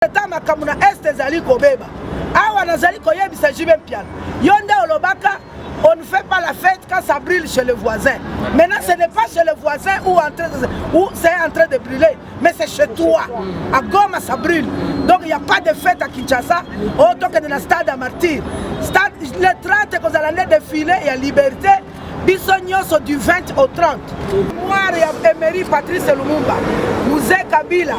Tama kamuna este zali kobeba. Awa nazali koyebisa jibe piano. Yonde olobaka, on ne fait pas la fête quand ça brûle chez le voisin. Maintenant, ce n'est pas chez le voisin où c'est en train de brûler, mais c'est chez toi. À Goma, ça brûle. Donc, il n'y a pas de fête à Kinshasa. Autant que dans le stade à Martyr. Stade, le 30, quand vous allez défiler, il y a liberté. Bisognoso du 20 au 30. Moi, il y a Emery Patrice Lumumba, Mouzé Kabila,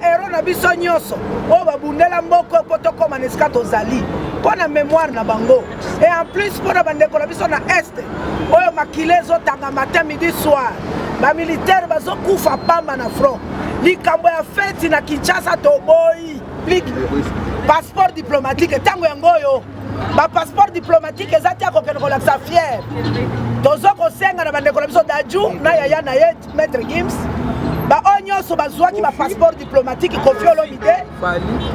Héros na Bisognoso, Oba Bundela Mboko, Potoko Maneskato Zali, pour la mémoire na bango. Et en plus, pour la bande de Biso na Est, Oyo Makilezo Tanga matin, midi, soir. Les militaires bazo kufa pamba na front. Likambo ya fête na Kinshasa Toboy. Passeport diplomatique, tango yangoyo. Ma passeport diplomatique ezati ya kokende sa fier. Tozo kosenga na bande biso daju na yaya na ye maître Gims. Ba onyoso bazwaki ba passeport diplomatique Koffi Olomide.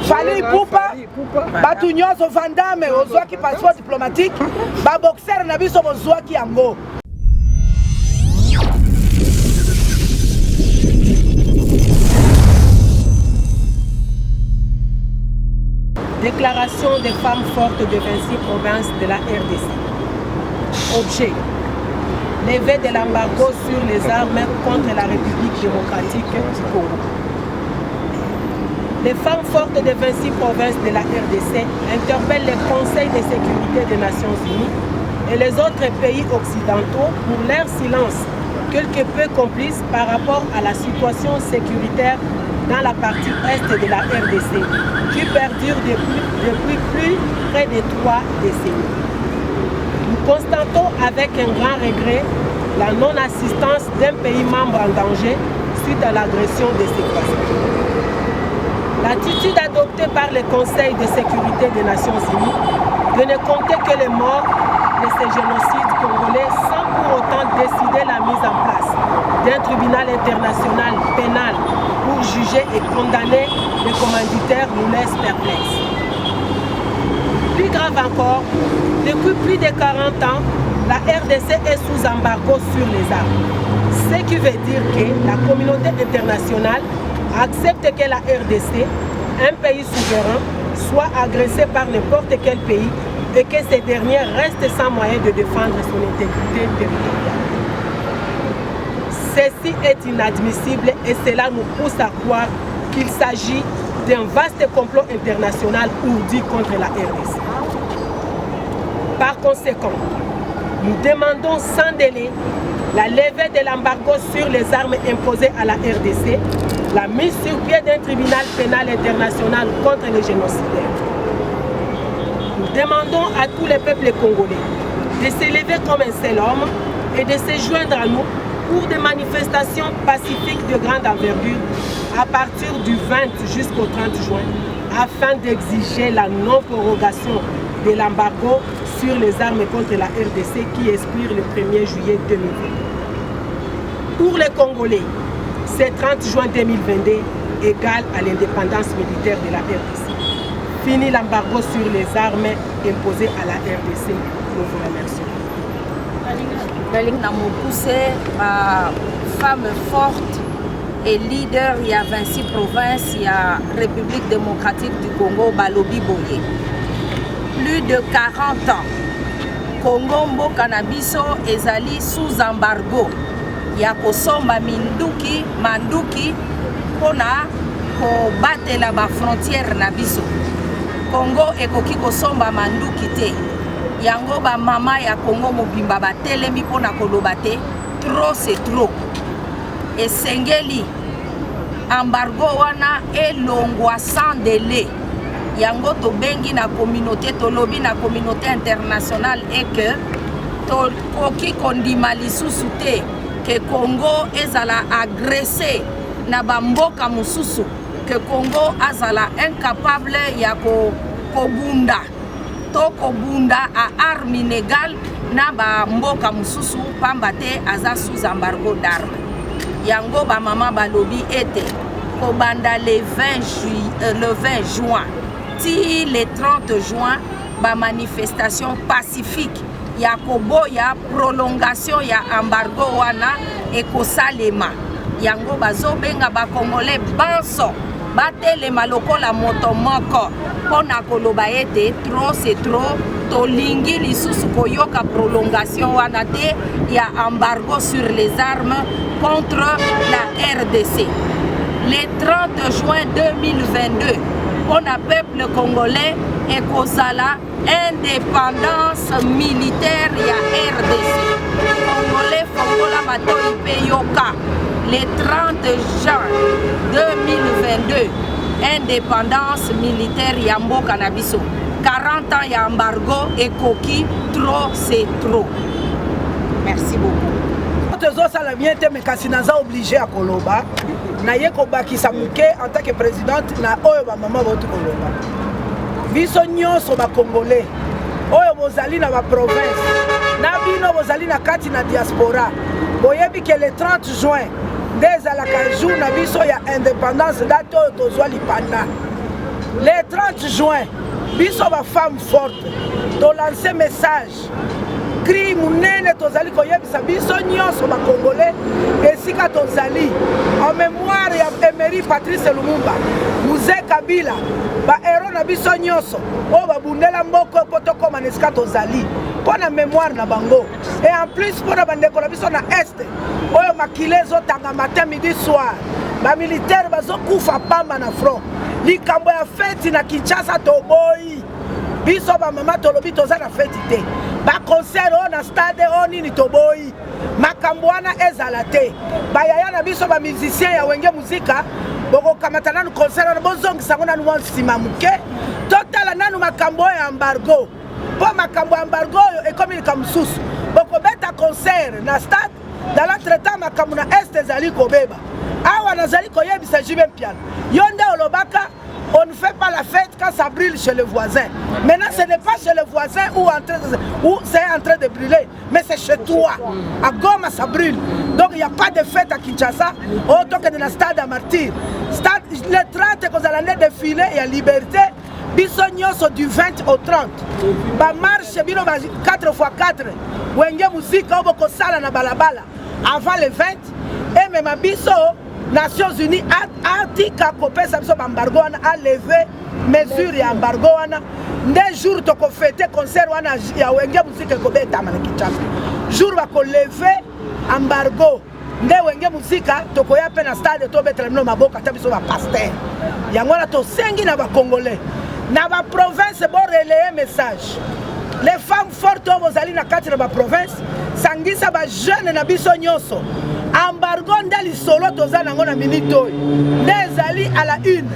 Fali Ipupa. Ba tunyoso Vandame ozwaki passeport diplomatique. Ba boxer na biso bozwaki yango. Déclaration des femmes fortes de 26 provinces de la RDC. Objet: levée de l'embargo sur les armes contre la République démocratique du Congo. Les femmes fortes de 26 provinces de la RDC interpellent le Conseil de sécurité des Nations Unies et les autres pays occidentaux pour leur silence quelque peu complice par rapport à la situation sécuritaire dans la partie est de la RDC, qui perdure depuis plus près de 3 décennies. Nous constatons avec un grand regret la non-assistance d'un pays membre en danger suite à l'agression de ces voisins. L'attitude adoptée par le Conseil de sécurité des Nations Unies de ne compter que les morts de ces génocides congolais sans pour autant décider la mise en place d'un tribunal international pénal pour juger et condamner les commanditaires nous laisse perplexes. Plus grave encore, depuis plus de 40 ans, la RDC est sous embargo sur les armes. Ce qui veut dire que la communauté internationale accepte que la RDC, un pays souverain, soit agressé par n'importe quel pays et que ces derniers restent sans moyen de défendre son intégrité territoriale. Ceci est inadmissible et cela nous pousse à croire qu'il s'agit d'un vaste complot international ourdi contre la RDC. Par conséquent, nous demandons sans délai la levée de l'embargo sur les armes imposées à la RDC, la mise sur pied d'un tribunal pénal international contre les génocidaires. Nous demandons à tous les peuples congolais de s'élever comme un seul homme et de se joindre à nous pour des manifestations pacifiques de grande envergure à partir du 20 jusqu'au 30 juin afin d'exiger la non-prorogation de l'embargo sur les armes contre la RDC qui expire le 1er juillet 2020. Pour les Congolais, c'est 30 juin 2022 égal à l'indépendance militaire de la RDC. Fini l'embargo sur les armes imposées à la RDC. Nous vous remercions. Nous poussé à femmes fortes et leader, il y a 26 provinces, il y a République démocratique du Congo, Balobi Boye. Plus de 40 ans, Congo Mboka na biso ezali sous embargo. Ya kosomba manduki pona ko batela ba frontière na biso. Congo ekoki kosomba manduki te. Yango ba mama ya Congo mobimba batelemi pona koloba te. Trop c'est trop. Esengeli embargo wana elongwa sans délai. Yango to bengi na communauté tolobi na communauté internationale et que to koki kondima lisusu te que Congo ezala agressé na bamboka mususu que Congo azala incapable ya kobunda to kobunda a arme inégale na bamboka mususu pambate aza sous embargo d'armes. Yango ba mama balobi ete kobanda le 20 juin ti le 30 juin ba manifestation pacifique ya koboya prolongation ya embargo wana ekosalema. Yango bazobenga ba Congolais banso batelema lokola moto moko mpona koloba ete trop c'est trop tolingi lisusu koyoka prolongation wana te ya embargo sur les armes contre la RDC. Le 30 juin 2022 mpona peuple congolais ekozala indépendance militaire ya RDC. Congolais fongola matoi mpe yoka. Le 30 juin 2022 indépendance militaire ya mboka na biso. 40 ans ya embargo ekoki trop c'est trop. Merci beaucoup. tozosala bien te mais kasi naza obligé à koloba naye kobakisa muke en tant que présidente na oyo bamama bauti koloba biso nyonso bakongolais oyo bozali na baprovince na bino bozali na kati na diaspora boyebi ke le 30 juin nde ezalaka jour na biso ya indépendance date oyo tozwa lipanda. Le 30 juin biso bafemme forte tolance message cri munene tozali koyebisa biso nyonso bakongolais esika tozali en mémoire ya Emery Patrice Lumumba Mzee Kabila bahéros na biso nyonso oyo babundela mboko po tokoma na esika tozali mpona mémoire na bango et en plus mpona bandeko na biso na este oyo makile ezotanga matin midi soir bamilitaire bazokufa pamba na front likambo ya feti na Kinshasa toboyi biso bamama tolobi toza na feti te baconcert oyo na stade oyo nini toboyi makambo wana ezala te bayaya na biso bamusicien ya wenge muzika bokokamata nanu concert wana bozongisa ngo nanu nsima muke totala nanu makambo oyo ya embargo mpo makambo ya embargo oyo ekomi likambo mosusu bokobeta concert na stade dans l'entretemps makambo na este ezali kobeba awa nazali koyebisa jibe mpiano yo nde olobaka on ne fait pas la fête quand ça brûle chez le voisin. Maintenant, ce n'est pas chez le voisin où c'est en train de brûler, mais c'est chez toi. À Goma, ça brûle. Donc, il n'y a pas de fête à Kinshasa, autant que dans le stade à Martyr. Stade, le 30, quand on a défilé, il y a liberté. Bisognos sont du 20 au 30. Ba marche, 4x4. Wenge musique, on sala na balabala. Avant le 20, et même à Bisso, Nations Unies a dit qu'à embargo a levé mesure ya embargo wana des jours to ko fêter concert wana ya wenge musique ko beta na Kinshasa jour ba ko lever embargo nde wenge musique to ko ya pe na stade to betra no maboka ta biso ba pasteur yango na to sengi na ba congolais na ba province bo relayer message les femmes fortes bozali na kati na ba province sangisa ba jeune na biso nyonso embargo ndeli solo toza nango na minute oyo ndezali à la une.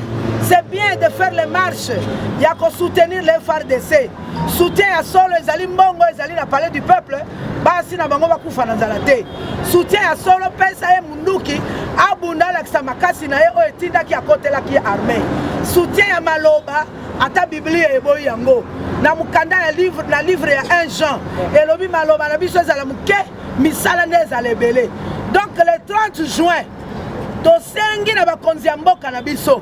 C'est bien de faire les marches ya ko soutenir les FARDC soutien ya solo ezali mbongo ezali na palais du peuple basi na bango bakufa na nzala te soutien ya solo pesa ye munduki abunda lakisa makasi na ye oyo etindaki akotelaki armée soutien ya maloba ata biblia eboyi yango na mukanda ya livre ya 1 Jean elobi maloba na biso ezala muke misala nde ezala ebele. Donc le 30 juin tosengi na bakonzi ya mboka na biso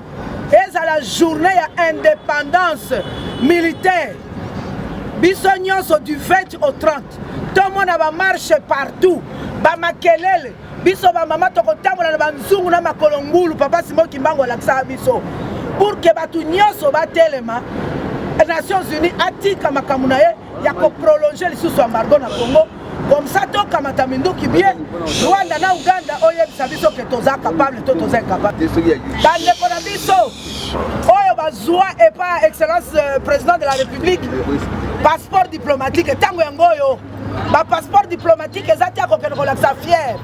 eza la journée ya indépendance militaire biso nyonso du 20 au 30 tout le monde va marcher partout ba makelele biso ba mama tokotambola na banzungu na makolongulu papa Simoki Mbango lakisa biso pour que batu nyonso batelema Nations Unies atika makambo na ye ya ko prolonger lisusu embargo na Congo. Comme ça, tout comme Minduki bien, Rwanda na Uganda, oye biso que toza capable, toza incapable. Dans le Konabiso, oye bazwa et pas excellence président de la République, passeport diplomatique, tango yangoyo, ba passeport diplomatique ezati ako ke relaxa fier.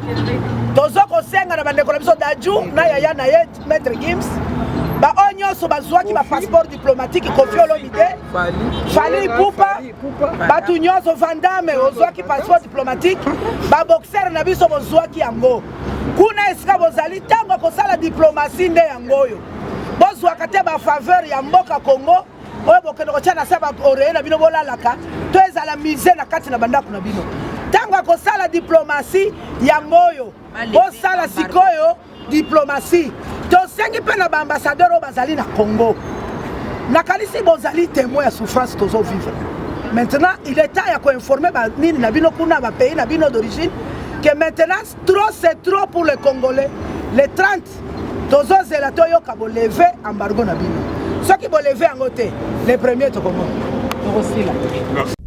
Tozo ko senga na bande Konabiso daju na yaya na ye maître Gims. Ba onyo so bazwa ki ba passeport diplomatique Koffi Olomide Fally Ipupa batu nyonso Vandame ozwa ki passeport diplomatique ba boxer na biso bozwa ki yango kuna esika bozali tango kosala diplomatie nde yangoyo bozwa kate ba faveur ya mboka Congo oyo bokendo kotia na seba oreye na bino bolalaka to ezala mise na kati na bandako na bino tango kosala diplomatie yangoyo bosala sikoyo diplomatie tosengi pe na ba ambassadeur o bazali na Congo nakalisi bozali témoin ya souffrance tozo vivre. Maintenant il est temps ya ko informer ba nini na bino kuna ba pays na bino d'origine que maintenant trop c'est trop pour les Congolais. Le 30 tozozela toyoka boleve embargo na bino soki boleve yango te le premier tokomona.